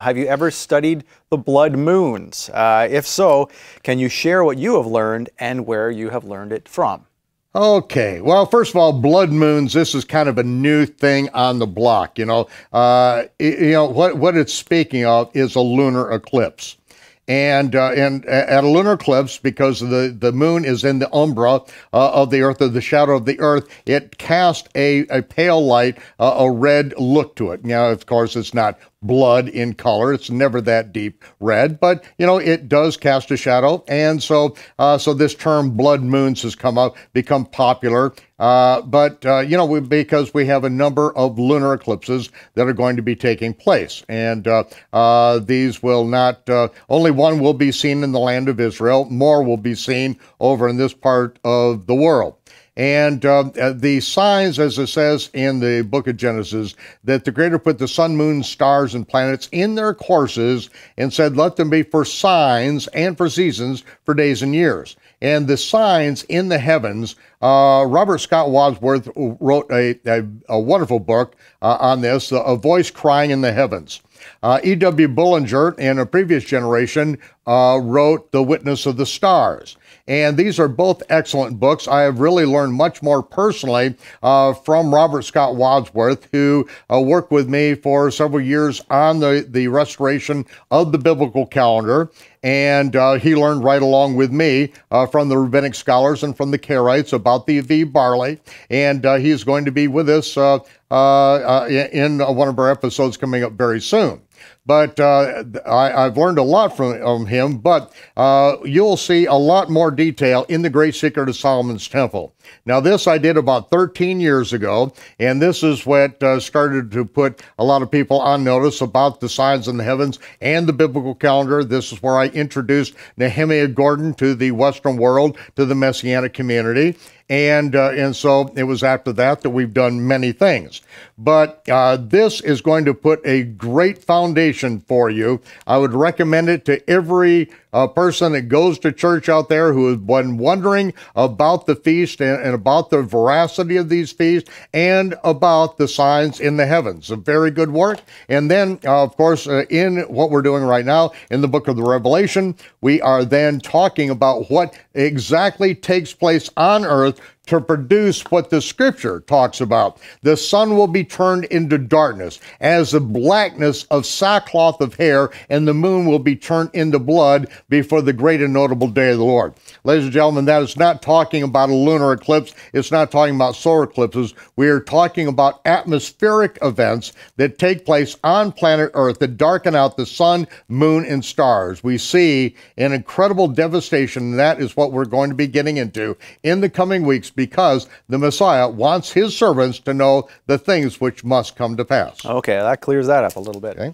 Have you ever studied the blood moons? If so, can you share what you have learned and where you have learned it from? Okay, well, first of all, blood moons, this is kind of a new thing on the block, what it's speaking of is a lunar eclipse. And at a lunar eclipse, because the moon is in the umbra of the earth, or the shadow of the earth, it casts a pale light, a red look to it. Now, of course, it's not blood in color. It's never that deep red, but it does cast a shadow. And so this term blood moons has become popular. Because we have a number of lunar eclipses that are going to be taking place. And these will not, only one will be seen in the land of Israel. More will be seen over in this part of the world. And the signs, as it says in the book of Genesis, that the Creator put the sun, moon, stars, and planets in their courses and said, let them be for signs and for seasons, for days and years. And the signs in the heavens, Robert Scott Wadsworth wrote a wonderful book on this, A Voice Crying in the Heavens. E.W. Bullinger, in a previous generation, wrote The Witness of the Stars. And these are both excellent books. I have really learned much more personally from Robert Scott Wadsworth, who worked with me for several years on the restoration of the biblical calendar. And he learned right along with me from the rabbinic scholars and from the Karaites about the Aviv barley. And he's going to be with us in one of our episodes coming up very soon. But I've learned a lot from him, but you'll see a lot more detail in The Great Secret of Solomon's Temple. Now, this I did about 13 years ago, and this is what started to put a lot of people on notice about the signs in the heavens and the biblical calendar. This is where I introduced Nehemiah Gordon to the Western world, to the Messianic community. And so it was after that we've done many things. But this is going to put a great foundation for you. I would recommend it to every person that goes to church out there who has been wondering about the feast and about the veracity of these feasts and about the signs in the heavens. A very good work. And then, of course, in what we're doing right now in the book of the Revelation, we are then talking about what exactly takes place on earth to produce what the scripture talks about. The sun will be turned into darkness as the blackness of sackcloth of hair, and the moon will be turned into blood before the great and notable day of the Lord. Ladies and gentlemen, that is not talking about a lunar eclipse. It's not talking about solar eclipses. We are talking about atmospheric events that take place on planet Earth that darken out the sun, moon, and stars. We see an incredible devastation, and that is what we're going to be getting into in the coming weeks, because the Messiah wants his servants to know the things which must come to pass. Okay, that clears that up a little bit. Okay.